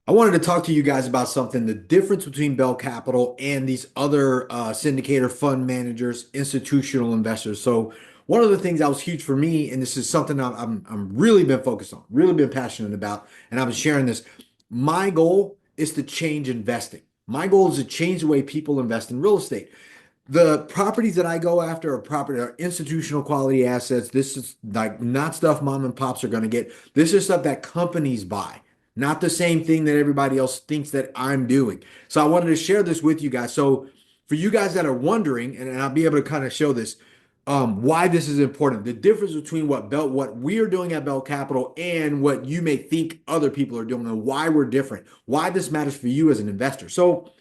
I wanted to talk to you guys about something, the difference between Bell Capital and these other syndicator fund managers, institutional investors. So one of the things that was huge for me, and this is something I'm really been focused on, really been passionate about, and I've been sharing this. My goal is to change investing. My goal is to change the way people invest in real estate. The properties that I go after are institutional quality assets. This is like not stuff mom and pops are going to get. This is stuff that companies buy, not the same thing that everybody else thinks that I'm doing. So I wanted to share this with you guys. So for you guys that are wondering, and I'll be able to kind of show this, why this is important, the difference between what we are doing at Bell Capital and what you may think other people are doing, and why we're different, why this matters for you as an investor. So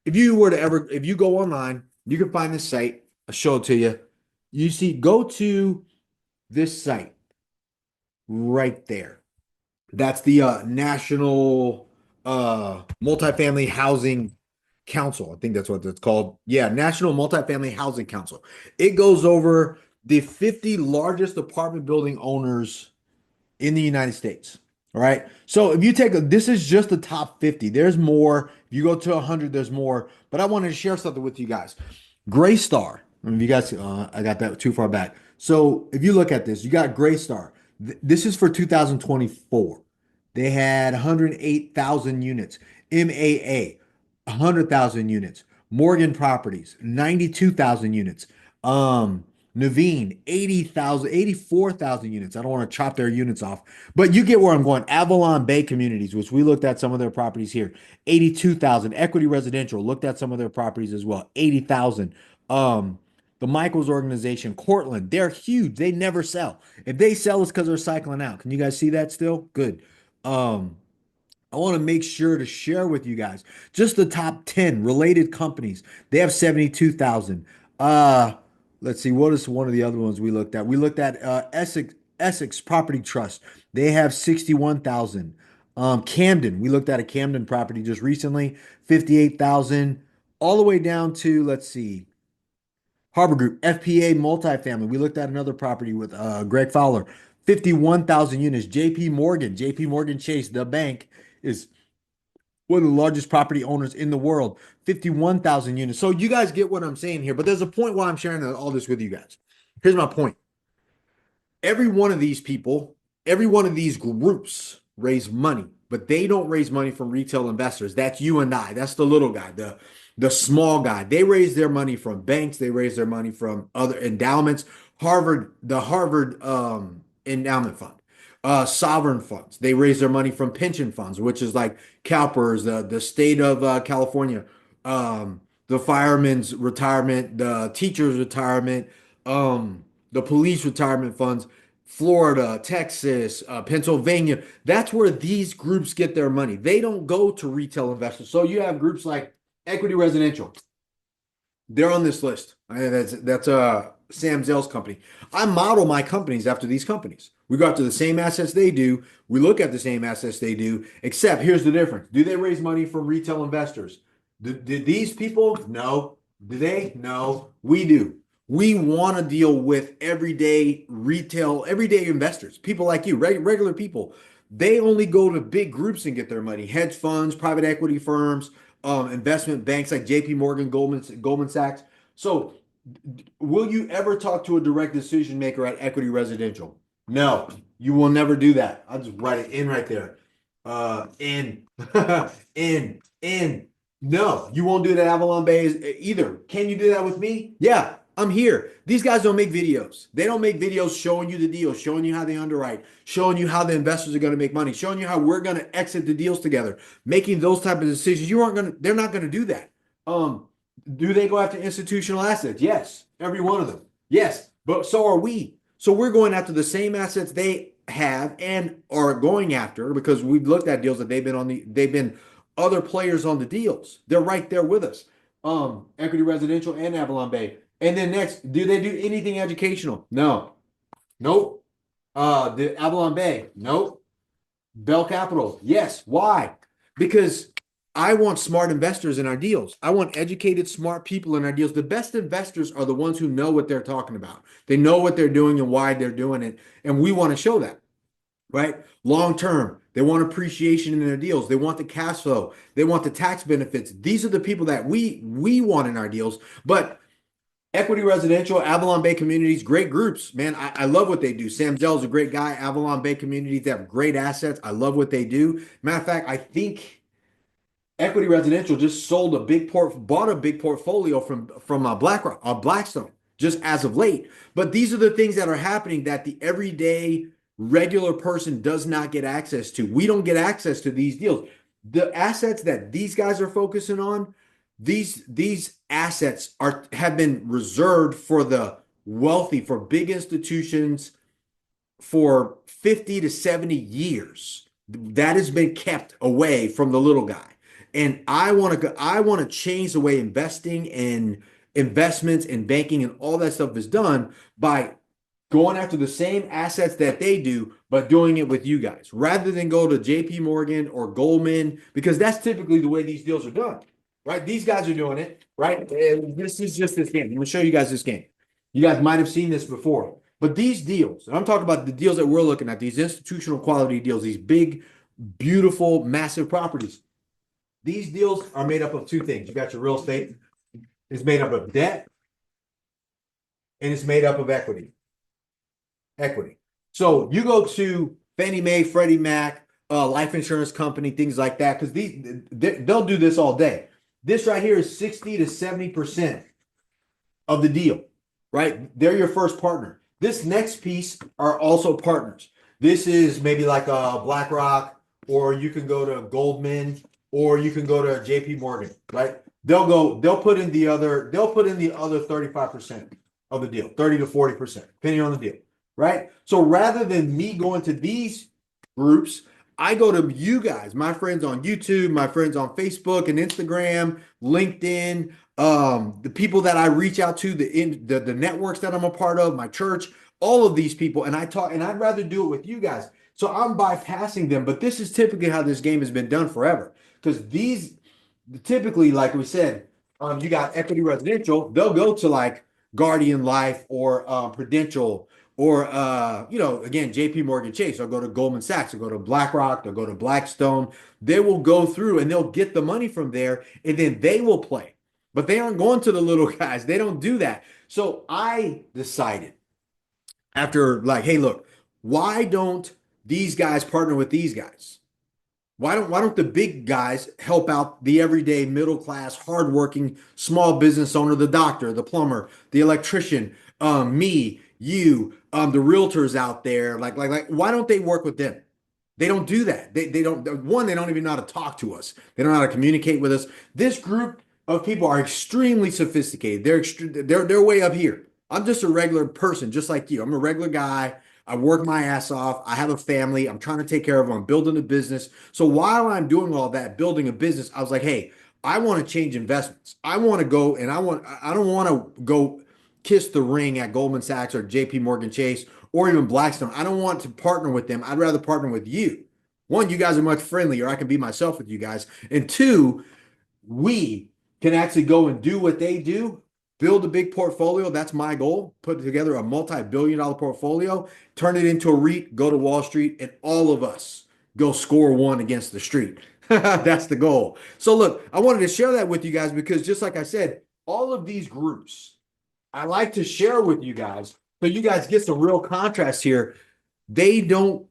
if you go online, you can find this site. I'll show it to you. You see, go to this site right there. That's the National Multifamily Housing Council. I think that's what it's called. Yeah, National Multifamily Housing Council. It goes over the 50 largest apartment building owners in the United States. All right. So if you this is just the top 50. There's more. If you go to 100, there's more. But I wanted to share something with you guys. Graystar. I mean, if you guys, I got that too far back. So if you look at this, you got Graystar. This is for 2024. They had 108,000 units. MAA, 100,000 units. Morgan Properties, 92,000 units. Naveen, 80,000, 84,000 units. I don't want to chop their units off, but you get where I'm going. Avalon Bay Communities, which we looked at some of their properties here, 82,000. Equity Residential, looked at some of their properties as well, 80,000. The Michaels organization, Cortland, they're huge. They never sell. If they sell, it's because they're cycling out. Can you guys see that still? Good. Um, I want to make sure to share with you guys just the top 10 related companies. They have 72,000. Uh, let's see, what is one of the other ones we looked at? We looked at Essex Property Trust. They have 61,000. Camden, we looked at a Camden property just recently, 58,000, all the way down to, let's see, Harbor Group, FPA Multifamily. We looked at another property with Greg Fowler, 51,000 units. JP Morgan Chase, the bank, is one of the largest property owners in the world, 51,000 units. So you guys get what I'm saying here, but there's a point why I'm sharing all this with you guys. Here's my point. Every one of these people, every one of these groups raise money, but they don't raise money from retail investors. That's you and I. That's the little guy, the small guy. They raise their money from banks. They raise their money from other endowments. The Harvard Endowment Fund, sovereign funds. They raise their money from pension funds, which is like CalPERS, the state of California, the firemen's retirement, the teacher's retirement, the police retirement funds, Florida, Texas, Pennsylvania. That's where these groups get their money. They don't go to retail investors. So you have groups like Equity Residential. They're on this list. That's Sam Zell's company. I model my companies after these companies. We go after the same assets they do. We look at the same assets they do, except here's the difference. Do they raise money from retail investors? Did these people? No. Do they? No. We do. We want to deal with everyday retail, everyday investors, people like you, regular people. They only go to big groups and get their money. Hedge funds, private equity firms, investment banks like JP Morgan, Goldman Sachs. So, will you ever talk to a direct decision maker at Equity Residential? No, you will never do that. I'll just write it in right there. In, in. No, you won't do that at Avalon Bay either. Can you do that with me? Yeah, I'm here. These guys don't make videos. They don't make videos showing you the deals, showing you how they underwrite, showing you how the investors are going to make money, showing you how we're going to exit the deals together, making those type of decisions. They're not going to do that. Um, do they go after institutional assets? Yes, every one of them. Yes, but so are we. So we're going after the same assets they have and are going after because we've looked at deals that they've been other players on the deals. They're right there with us. Equity Residential and Avalon Bay. And then next, do they do anything educational? No. Nope. The Avalon Bay? Nope. Bell Capital? Yes. Why? Because I want smart investors in our deals. I want educated, smart people in our deals. The best investors are the ones who know what they're talking about. They know what they're doing and why they're doing it. And we want to show that, right? Long term, They want appreciation in their deals. They want the cash flow. They want the tax benefits. These are the people that we want in our deals. But Equity Residential, Avalon Bay Communities, great groups, man. I love what they do. Sam Zell's a great guy. Avalon Bay Communities, they have great assets. I love what they do. Matter of fact, I think Equity Residential just bought a big portfolio from BlackRock, Blackstone, just as of late. But these are the things that are happening that the everyday regular person does not get access to. We don't get access to these deals. The assets that these guys are focusing on, these assets have been reserved for the wealthy, for big institutions for 50 to 70 years. That has been kept away from the little guy. And I want to change the way investing and investments and banking and all that stuff is done by going after the same assets that they do, but doing it with you guys rather than go to JP Morgan or Goldman, because that's typically the way these deals are done, right? These guys are doing it, right? And this is just this game. I'm gonna show you guys this game. You guys might have seen this before, but these deals, and I'm talking about the deals that we're looking at, these institutional quality deals, these big, beautiful, massive properties. These deals are made up of two things. You got your real estate, it's made up of debt, and it's made up of equity. So you go to Fannie Mae, Freddie Mac, life insurance company, things like that, because they'll do this all day. This right here is 60 to 70% of the deal, right? They're your first partner. This next piece are also partners. This is maybe like a BlackRock, or you can go to Goldman, or you can go to JP Morgan, right? They'll put in the other 35% of the deal, 30 to 40%, depending on the deal, right? So rather than me going to these groups, I go to you guys, my friends on YouTube, my friends on Facebook and Instagram, LinkedIn, the people that I reach out to, the networks that I'm a part of, my church, all of these people, and I talk, and I'd rather do it with you guys. So I'm bypassing them, but this is typically how this game has been done forever. Because these typically, like we said, you got Equity Residential, they'll go to like Guardian Life or Prudential or again, JP Morgan Chase. They'll go to Goldman Sachs, they'll go to BlackRock, they'll go to Blackstone. They will go through and they'll get the money from there, and then they will play. But they aren't going to the little guys. They don't do that. So I decided after, like, hey, look, why don't these guys partner with these guys? Why don't the big guys help out the everyday middle class, hardworking small business owner, the doctor, the plumber, the electrician, me, you, the realtors out there? Like why don't they work with them? They don't do that. They don't. One, they don't even know how to talk to us. They don't know how to communicate with us. This group of people are extremely sophisticated. They're way up here. I'm just a regular person, just like you. I'm a regular guy. I work my ass off. I have a family. I'm trying to take care of them. I'm building a business. So while I'm doing all that, building a business, I was like, hey, I want to change investments. I want to go and I don't want to go kiss the ring at Goldman Sachs or JP Morgan Chase or even Blackstone. I don't want to partner with them. I'd rather partner with you. One, you guys are much friendlier. I can be myself with you guys. And two, we can actually go and do what they do, build a big portfolio. That's my goal. Put together a multi-billion-dollar portfolio, turn it into a REIT, go to Wall Street, and all of us go score one against the street. That's the goal. So look, I wanted to share that with you guys because just like I said, all of these groups, I like to share with you guys so you guys get some real contrast here. They don't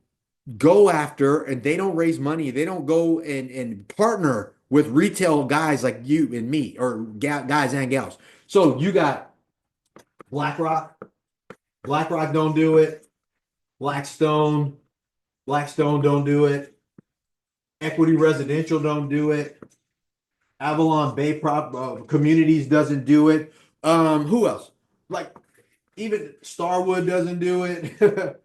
go after and they don't raise money. They don't go and partner with retail guys like you and me or guys and gals. So you got BlackRock. BlackRock don't do it. Blackstone don't do it. Equity Residential don't do it. Avalon Bay Communities doesn't do it. Who else? Like even Starwood doesn't do it.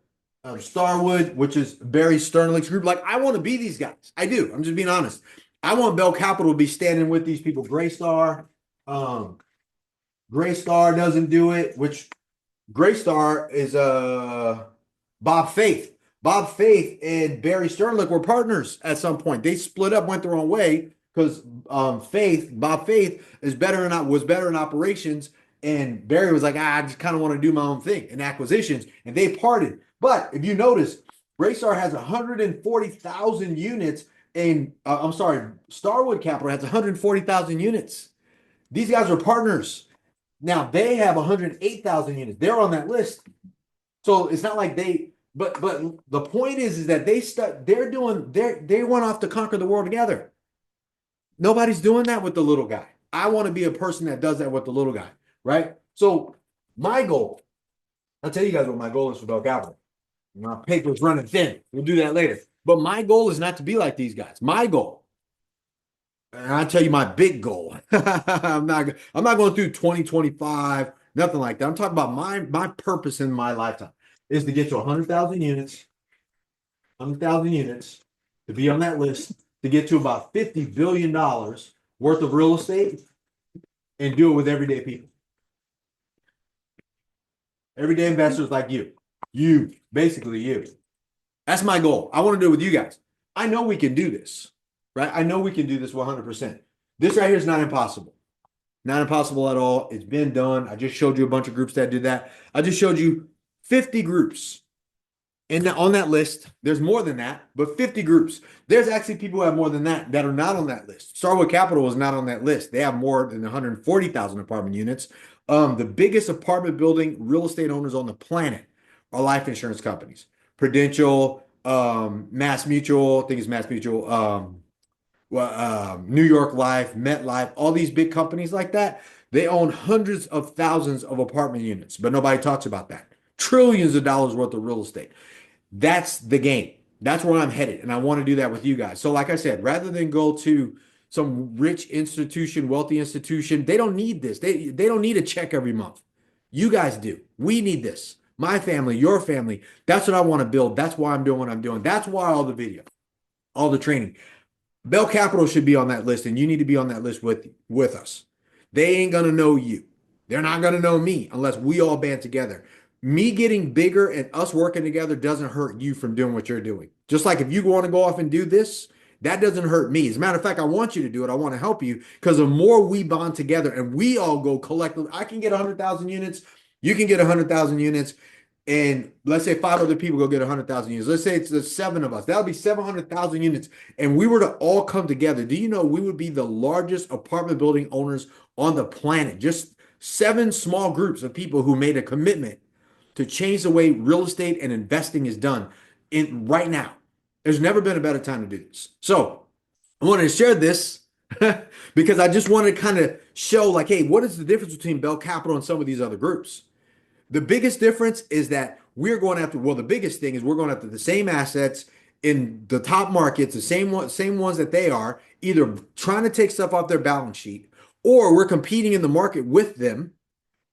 Starwood, which is Barry Sternlicht's group. Like I want to be these guys. I do. I'm just being honest. I want Bell Capital to be standing with these people. Greystar. Greystar doesn't do it, which Greystar is Bob Faith. Bob Faith and Barry Sternlicht were partners at some point. They split up, went their own way because Bob Faith was better in operations, and Barry was like, I just kind of want to do my own thing in acquisitions, and they parted. But if you notice, Greystar has 140,000 units, and I'm sorry, Starwood Capital has 140,000 units. These guys are partners. Now they have 108,000 units. They're on that list. So it's not like but the point is that they went off to conquer the world together. Nobody's doing that with the little guy. I want to be a person that does that with the little guy, right? So my goal, I'll tell you guys what my goal is for Bell Capital. My paper's running thin. We'll do that later. But my goal is not to be like these guys. My goal, and I'll tell you my big goal. I'm not going through 2025, nothing like that. I'm talking about my purpose in my lifetime is to get to 100,000 units, 100,000 units, to be on that list, to get to about $50 billion worth of real estate and do it with everyday people. Everyday investors like you, basically you. That's my goal. I want to do it with you guys. I know we can do this, right? I know we can do this 100%. This right here is not impossible. Not impossible at all. It's been done. I just showed you a bunch of groups that did that. I just showed you 50 groups. And on that list, there's more than that, but 50 groups. There's actually people who have more than that are not on that list. Starwood Capital is not on that list. They have more than 140,000 apartment units. The biggest apartment building real estate owners on the planet are life insurance companies. Prudential, Mass Mutual, I think it's Mass Mutual, New York Life, MetLife, all these big companies like that. They own hundreds of thousands of apartment units, but nobody talks about that. Trillions of dollars worth of real estate. That's the game. That's where I'm headed. And I want to do that with you guys. So, like I said, rather than go to some rich institution, wealthy institution, they don't need this. They don't need a check every month. You guys do. We need this. My family, your family. That's what I want to build. That's why I'm doing what I'm doing. That's why all the video, all the training. Bell Capital should be on that list, and you need to be on that list with us. They ain't gonna know you. They're not gonna know me unless we all band together. Me getting bigger and us working together doesn't hurt you from doing what you're doing. Just like if you want to go off and do this, that doesn't hurt me. As a matter of fact, I want you to do it. I want to help you because the more we bond together and we all go collectively, I can get 100,000 units. You can get 100,000 units. And let's say 5 other people go get 100,000 units. Let's say it's the 7 of us. That'll be 700,000 units. And we were to all come together. Do you know we would be the largest apartment building owners on the planet? Just 7 small groups of people who made a commitment to change the way real estate and investing is done in right now. There's never been a better time to do this. So I wanted to share this because I just wanted to kind of show like, hey, what is the difference between Bell Capital and some of these other groups? The biggest difference is that we're going after, well, the biggest thing is we're going after the same assets in the top markets, the same ones that they are, either trying to take stuff off their balance sheet, or we're competing in the market with them,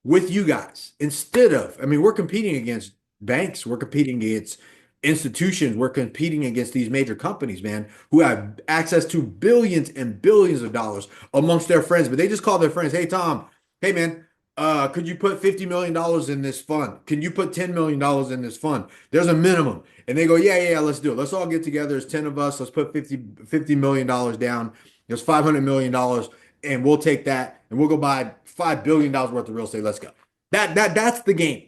with you guys. Instead of, I mean, we're competing against banks, we're competing against institutions, we're competing against these major companies, man, who have access to billions and billions of dollars amongst their friends, but they just call their friends, hey, Tom, hey, man, could you put $50 million in this fund? Can you put $10 million in this fund? There's a minimum. And they go, yeah, let's do it. Let's all get together. There's 10 of us. Let's put $50 million down. There's $500 million and we'll take that and we'll go buy $5 billion worth of real estate. Let's go. That's the game.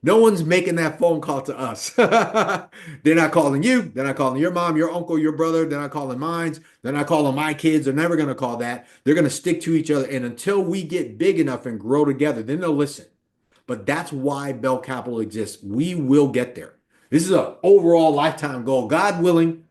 No one's making that phone call to us. They're not calling you. They're not calling your mom, your uncle, your brother. They're not calling mine. They're not calling my kids. They're never going to call that. They're going to stick to each other. And until we get big enough and grow together, then they'll listen. But that's why Bell Capital exists. We will get there. This is an overall lifetime goal. God willing,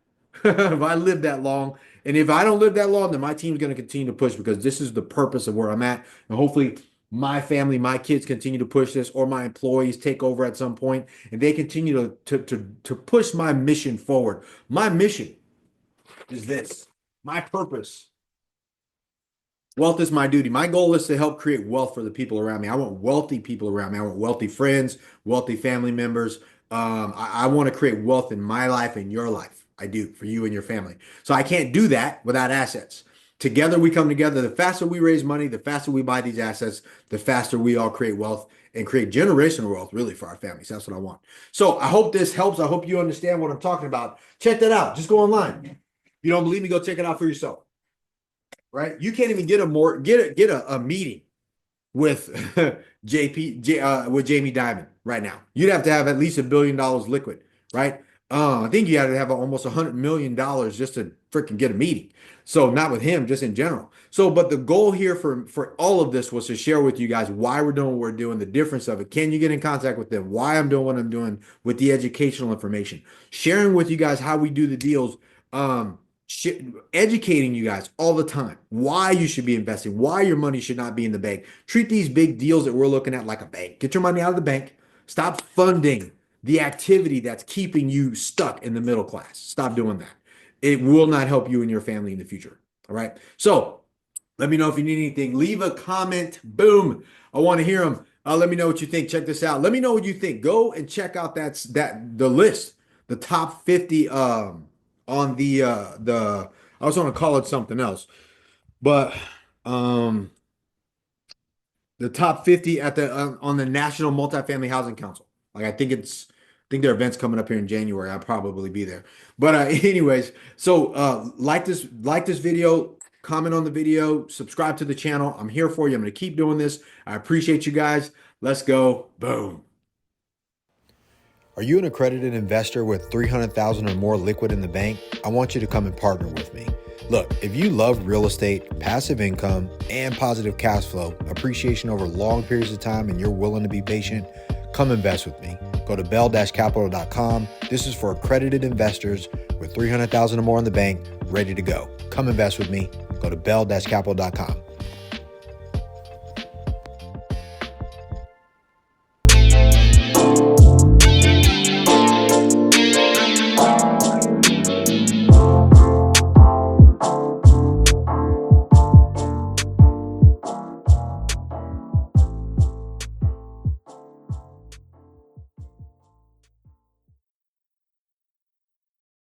if I live that long, and if I don't live that long, then my team's going to continue to push because this is the purpose of where I'm at. And hopefully my family, my kids continue to push this, or my employees take over at some point, and they continue to push my mission forward. My mission is this. My purpose. Wealth is my duty. My goal is to help create wealth for the people around me. I want wealthy people around me. I want wealthy friends, wealthy family members. I want to create wealth in my life and your life. I do for you and your family. So I can't do that without assets. Together we come together. The faster we raise money, the faster we buy these assets, the faster we all create wealth and create generational wealth really for our families. That's what I want. So I hope this helps. I hope you understand what I'm talking about. Check that out. Just go online. If you don't believe me, go check it out for yourself. Right? You can't even get a meeting with with Jamie Dimon right now. You'd have to have at least $1 billion liquid, right? I think you had to have almost $100 million just to freaking get a meeting. So not with him, just in general. So, but the goal here for all of this was to share with you guys why we're doing what we're doing, the difference of it. Can you get in contact with them? Why I'm doing what I'm doing with the educational information, sharing with you guys how we do the deals, sh educating you guys all the time. Why you should be investing, why your money should not be in the bank. Treat these big deals that we're looking at like a bank. Get your money out of the bank. Stop funding the activity that's keeping you stuck in the middle class. Stop doing that. It will not help you and your family in the future. All right. So let me know if you need anything. Leave a comment. Boom. I want to hear them. Let me know what you think. Check this out. Let me know what you think. Go and check out the list, the top 50 on the I was going to call it something else, but um the top 50 at the on the National Multifamily Housing Council. Like I think their event's coming up here in January. I'll probably be there. But anyways, so like this video, comment on the video, subscribe to the channel. I'm here for you. I'm going to keep doing this. I appreciate you guys. Let's go. Boom. Are you an accredited investor with 300,000 or more liquid in the bank? I want you to come and partner with me. Look, if you love real estate, passive income, and positive cash flow, appreciation over long periods of time, and you're willing to be patient, come invest with me. Go to bell-capital.com. This is for accredited investors with 300,000 or more in the bank, ready to go. Come invest with me. Go to bell-capital.com.